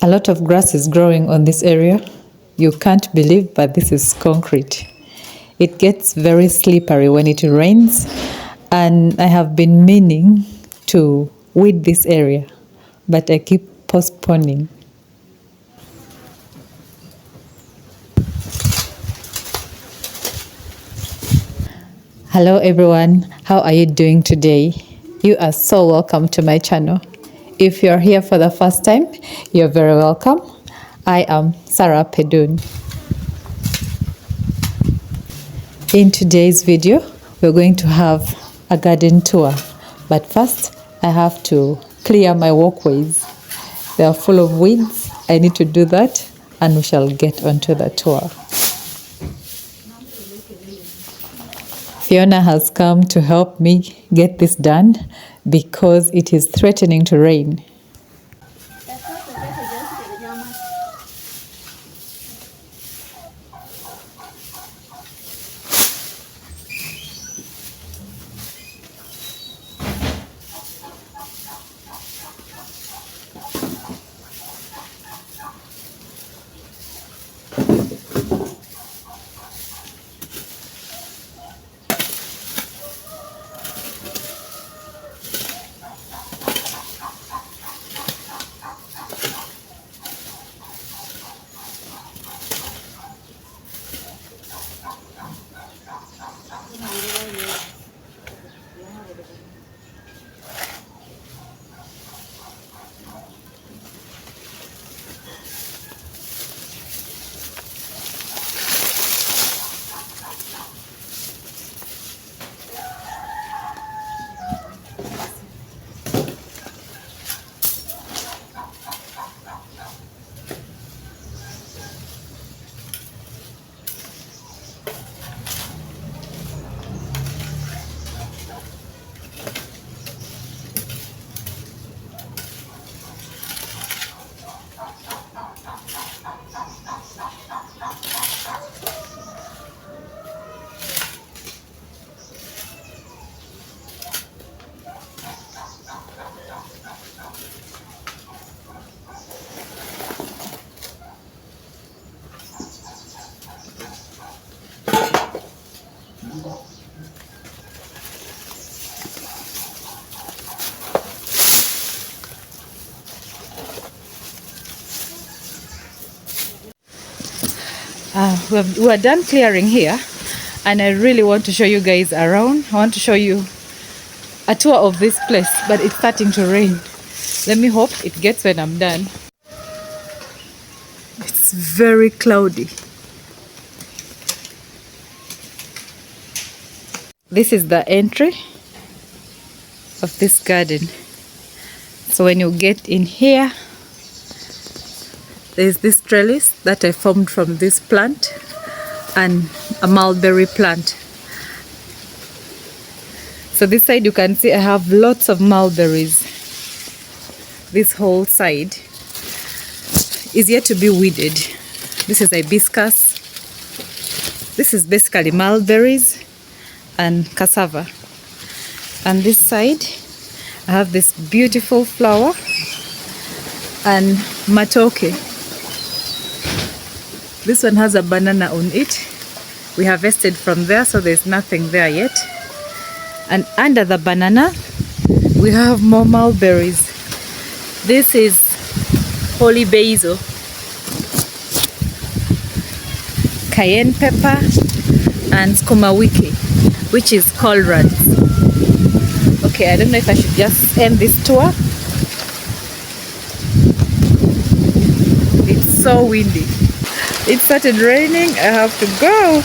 A lot of grass is growing on this area. You can't believe, but this is concrete. It gets very slippery when it rains, and I have been meaning to weed this area, but I keep postponing. Hello everyone, how are you doing today? You are so welcome to my channel. If you're here for the first time, you're very welcome. I am Sarah Pedun. In today's video, we're going to have a garden tour. But first, I have to clear my walkways. They are full of weeds. I need to do that, and we shall get onto the tour. Fiona has come to help me get this done because it is threatening to rain. We are done clearing here, and I really want to show you guys around. I want to show you a tour of this place, but it's starting to rain. Let me hope it gets when I'm done. It's very cloudy. This is the entry of this garden. So when you get in here, there's this trellis that I formed from this plant and a mulberry plant. So this side you can see I have lots of mulberries. This whole side is yet to be weeded. This is hibiscus. This is basically mulberries and cassava. And this side I have this beautiful flower and matoke. This one has a banana on it. We harvested from there, so there's nothing there yet. And under the banana, we have more mulberries. This is holy basil, cayenne pepper, and skumawiki, which is colrans. Okay, I don't know if I should just end this tour. It's so windy. It started raining, I have to go.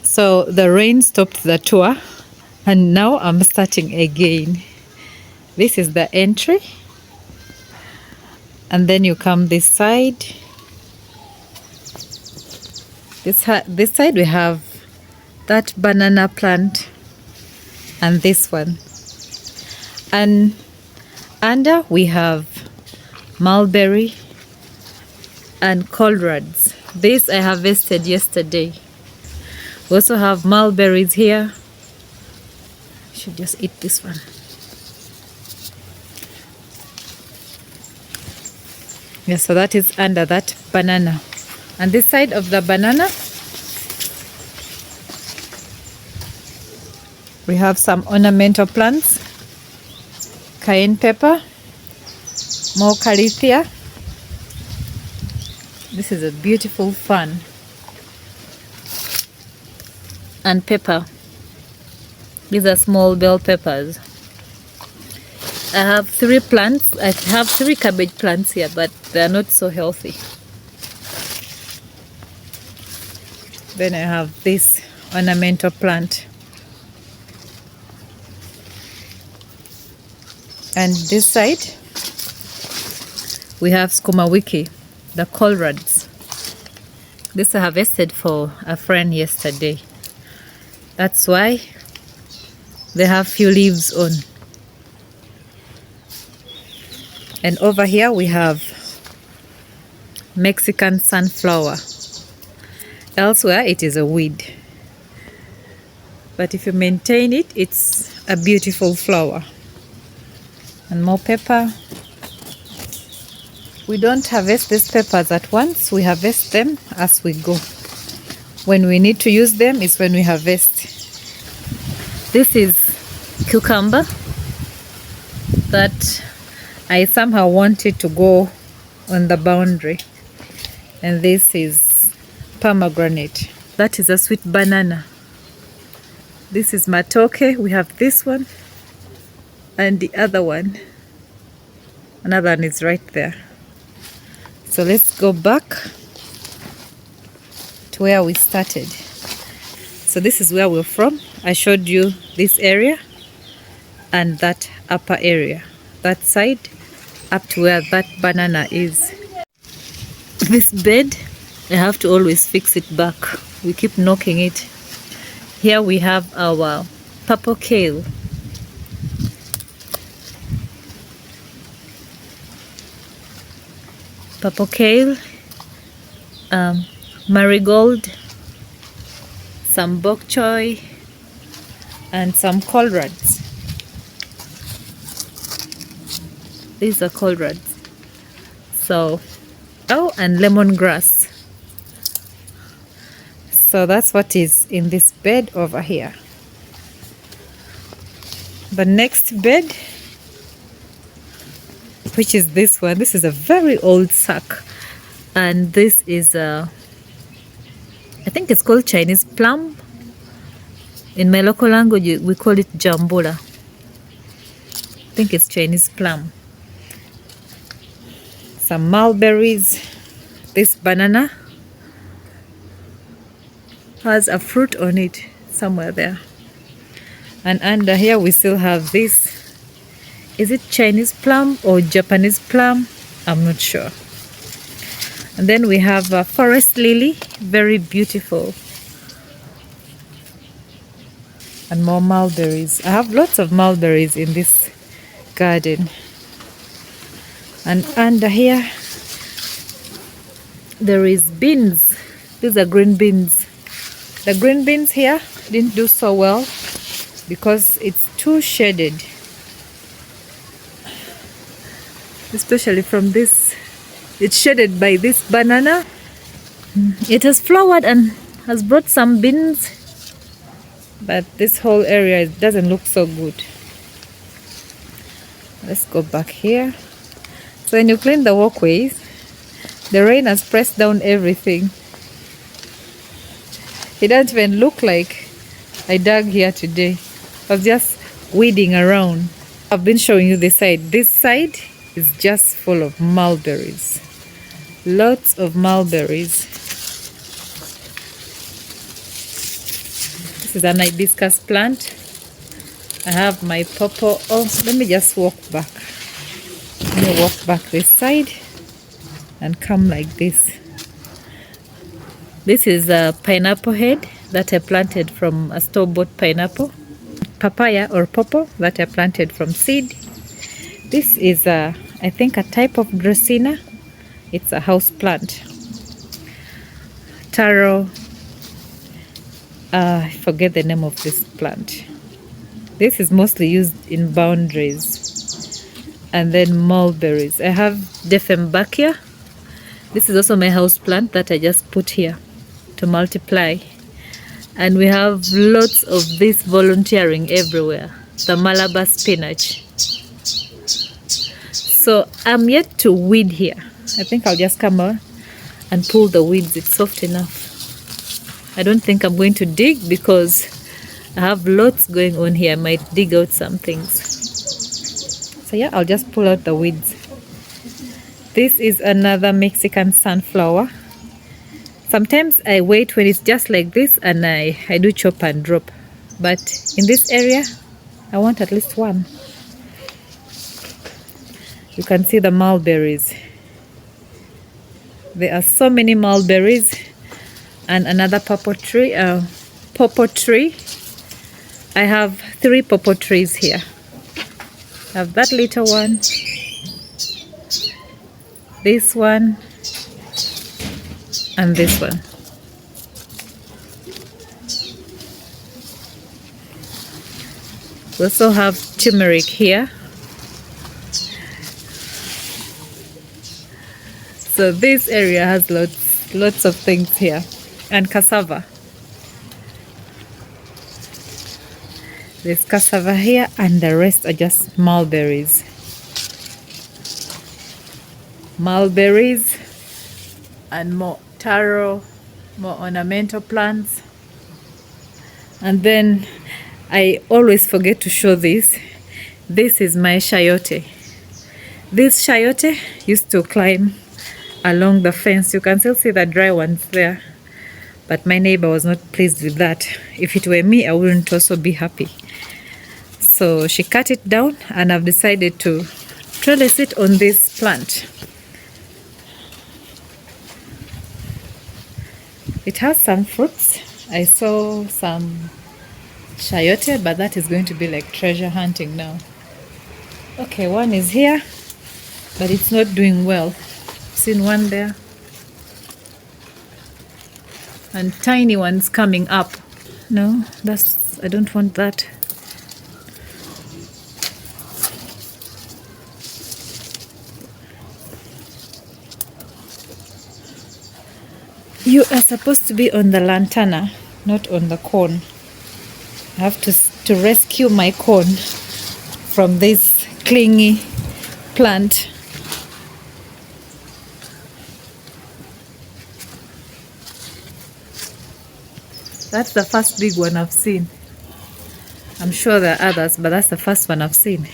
So the rain stopped the tour, and now I'm starting again. This is the entry. And then you come this side. This side we have that banana plant and this one. And Under we have mulberry and collards. This I harvested yesterday. We also have mulberries here. I should just eat this one. Yeah, so that is under that banana. And this side of the banana, we have some ornamental plants, cayenne pepper, more calathea. This is a beautiful fern. And pepper. These are small bell peppers. I have 3 plants. I have 3 cabbage plants here, but they are not so healthy. Then I have this ornamental plant. And this side, we have skuma wiki, the collards. This I harvested for a friend yesterday. That's why they have few leaves on. And over here we have Mexican sunflower. Elsewhere it is a weed, but if you maintain it, it's a beautiful flower. And more pepper. We don't harvest these peppers at once, we harvest them as we go. When we need to use them is when we harvest. This is cucumber that I somehow wanted to go on the boundary. And this is pomegranate. That is a sweet banana. This is matoke. We have this one and the other one. Another one is right there. So let's go back to where we started. So this is where we're from. I showed you this area and that upper area, that side up to where that banana is. This bed, I have to always fix it back. We keep knocking it. Here we have our purple kale. Purple kale, marigold, some bok choy, and some collards. These are collards. So, oh, and lemongrass. So that's what is in this bed over here. The next bed, which is this one. This is a very old sack, and this is I think it's called Chinese plum. In my local language we call it jambula. I think it's Chinese plum. Some mulberries. This banana has a fruit on it somewhere there. And under here we still have this. Is it Chinese plum or Japanese plum? I'm not sure. And then we have a forest lily, very beautiful. And more mulberries. I have lots of mulberries in this garden. And under here there is beans. These are green beans. The green beans here didn't do so well because it's too shaded. Especially from this, it's shaded by this banana. It has flowered and has brought some beans, but this whole area doesn't look so good. Let's go back here. So when you clean the walkways, the rain has pressed down everything. It doesn't even look like I dug here today. I was just weeding around. I've been showing you this side. This side is just full of mulberries. Lots of mulberries. This is an hibiscus plant. I have my purple. Oh, let me just walk back. Let me walk back this side and come like this. This is a pineapple head that I planted from a store-bought pineapple. Papaya or pawpaw that I planted from seed. This is I think a type of Dracaena. It's a house plant. Taro. I forget the name of this plant. This is mostly used in boundaries. And then mulberries. I have Dieffenbachia. This is also my house plant that I just put here to multiply. And we have lots of this volunteering everywhere. The Malabar spinach. So I'm yet to weed here. I think I'll just come out and pull the weeds. It's soft enough. I don't think I'm going to dig because I have lots going on here. I might dig out some things. So yeah, I'll just pull out the weeds. This is another Mexican sunflower. Sometimes I wait when it's just like this and I do chop and drop. But in this area, I want at least one. You can see the mulberries. There are so many mulberries. And another pawpaw tree. I have 3 pawpaw trees here. I have that little one, this one, and this one. We also have turmeric here. So this area has lots of things here. And cassava. There's cassava here and the rest are just mulberries. Mulberries and more taro, more ornamental plants. And then I always forget to show this. This is my chayote. This chayote used to climb along the fence. You can still see the dry ones there. But my neighbor was not pleased with that. If it were me, I wouldn't also be happy. So she cut it down and I've decided to trellis it on this plant. It has some fruits. I saw some chayote, but that is going to be like treasure hunting now. Okay, one is here, but it's not doing well. Seen one there. And tiny ones coming up. No, I don't want that. You are supposed to be on the lantana, not on the cone. I have to rescue my cone from this clingy plant. That's the first big one I've seen. I'm sure there are others, but that's the first one I've seen.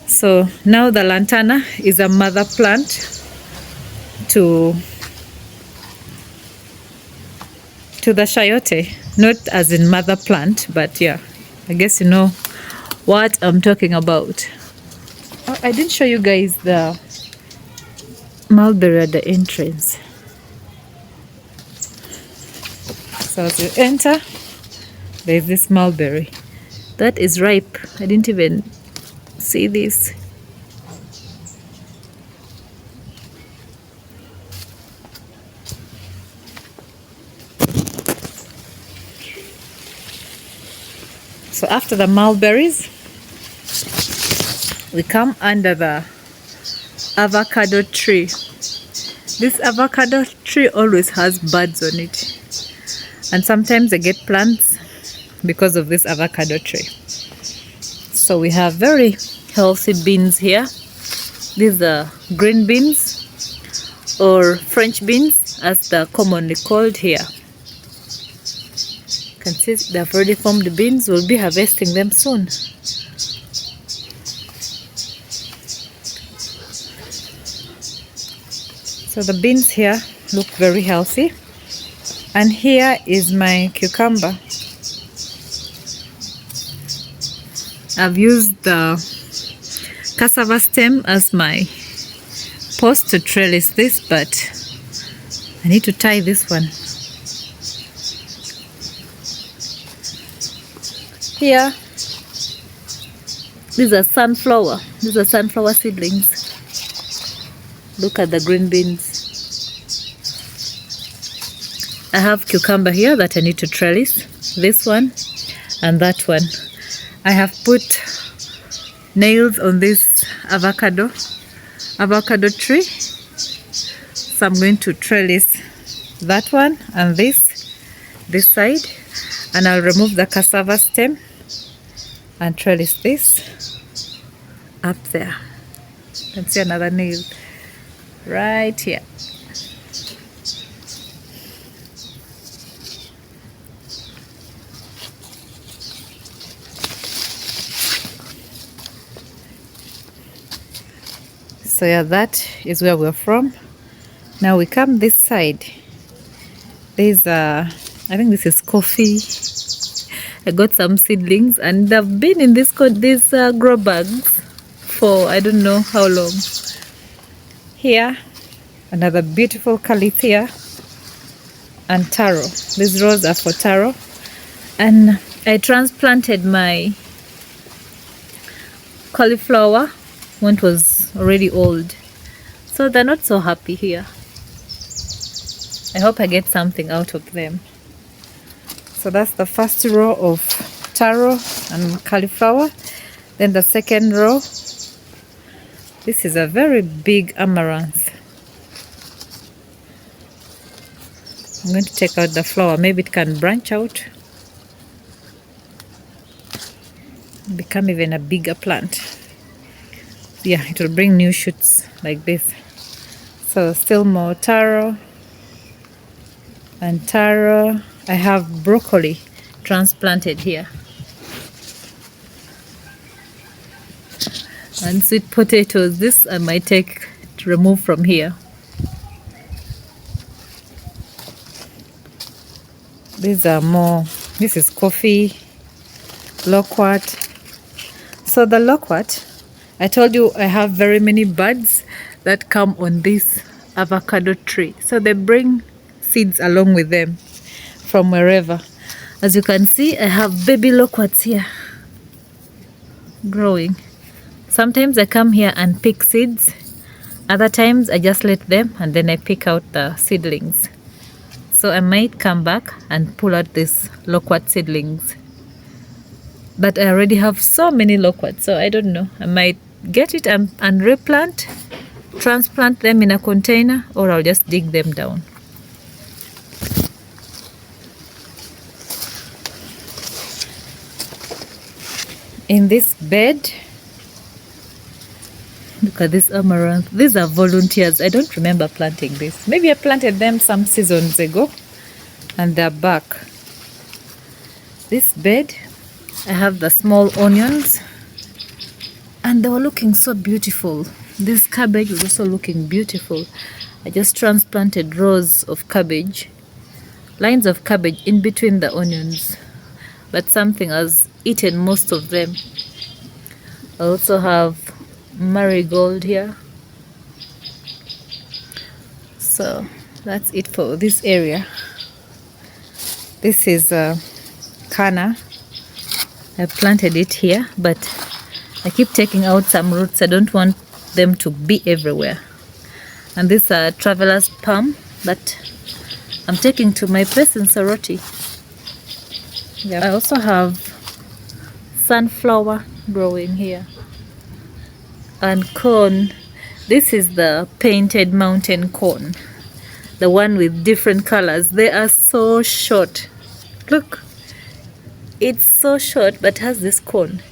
So now the lantana is a mother plant to the chayote. Not as in mother plant, but yeah, I guess you know what I'm talking about. Oh, I didn't show you guys the mulberry at the entrance. So as you enter, there's this mulberry. That is ripe. I didn't even see this. So after the mulberries, we come under the avocado tree. This avocado tree always has buds on it. And sometimes I get plants because of this avocado tree. So we have very healthy beans here. These are green beans or French beans as they're commonly called here. You can see they've already formed beans. We'll be harvesting them soon. So the beans here look very healthy. And here is my cucumber. I've used the cassava stem as my post to trellis this, but I need to tie this one. Here These are sunflower. These are sunflower seedlings. Look at the green beans. I have cucumber here that I need to trellis. This one and that one. I have put nails on this avocado tree. So I'm going to trellis that one and this side. And I'll remove the cassava stem and trellis this up there. You can see another nail right here. So yeah, that is where we're from. Now we come this side. There's I think this is coffee. I got some seedlings and they've been in this grow bags for I don't know how long. Here, another beautiful calathea and taro. These rows are for taro. And I transplanted my cauliflower when it was already old. So they're not so happy here. I hope I get something out of them. So that's the first row of taro and cauliflower. Then the second row, this is a very big amaranth. I'm going to take out the flower. Maybe it can branch out, become even a bigger plant. Yeah, it will bring new shoots like this. So still more taro and taro. I have broccoli transplanted here and sweet potatoes. This I might take to remove from here. These are more. This is coffee, loquat. So the loquat, I told you I have very many buds that come on this avocado tree. So they bring seeds along with them from wherever. As you can see, I have baby loquats here growing. Sometimes I come here and pick seeds. Other times I just let them and then I pick out the seedlings. So I might come back and pull out these loquat seedlings. But I already have so many loquats, so I don't know. I might get it and replant, transplant them in a container, or I'll just dig them down. In this bed, look at this amaranth. These are volunteers. I don't remember planting this. Maybe I planted them some seasons ago and they're back. This bed, I have the small onions and they were looking so beautiful. This cabbage was also looking beautiful. I just transplanted rows of cabbage, lines of cabbage in between the onions, but something has eaten most of them. I also have marigold here. So that's it for this area. This is canna. I planted it here, but I keep taking out some roots. I don't want them to be everywhere. And these are traveler's palm that I'm taking to my place in Soroti. Yeah, I also have sunflower growing here and corn. This is the painted mountain corn, the one with different colors. They are so short. Look, it's so short but has this corn.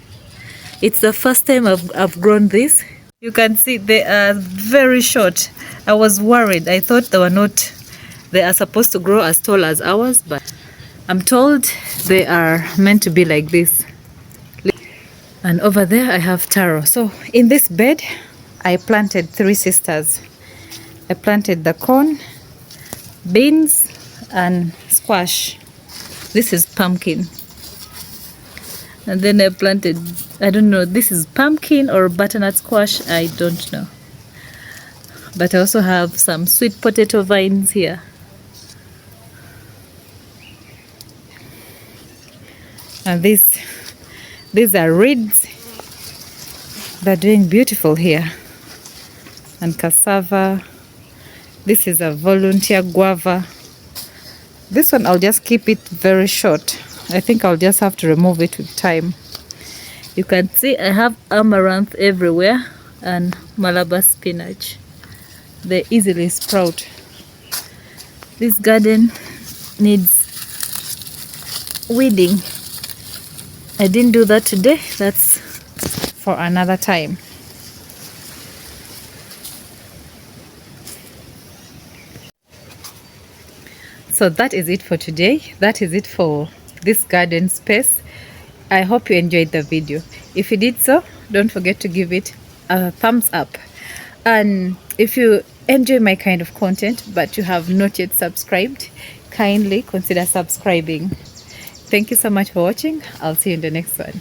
It's the first time I've grown this. You can see they are very short. I was worried. I thought they are supposed to grow as tall as ours, but I'm told they are meant to be like this. And over there I have taro. So in this bed I planted 3 sisters. I planted the corn, beans and squash. This is pumpkin. And then I planted, I don't know, this is pumpkin or butternut squash, I don't know. But I also have some sweet potato vines here. And these are reeds. They're doing beautiful here. And cassava. This is a volunteer guava. This one I'll just keep it very short. I think I'll just have to remove it with time. You can see I have amaranth everywhere and Malabar spinach. They easily sprout. This garden needs weeding. I didn't do that today. That's for another time. So that is it for today. That is it for this garden space. I hope you enjoyed the video. If you did so, don't forget to give it a thumbs up. And if you enjoy my kind of content but you have not yet subscribed, kindly consider subscribing. Thank you so much for watching. I'll see you in the next one.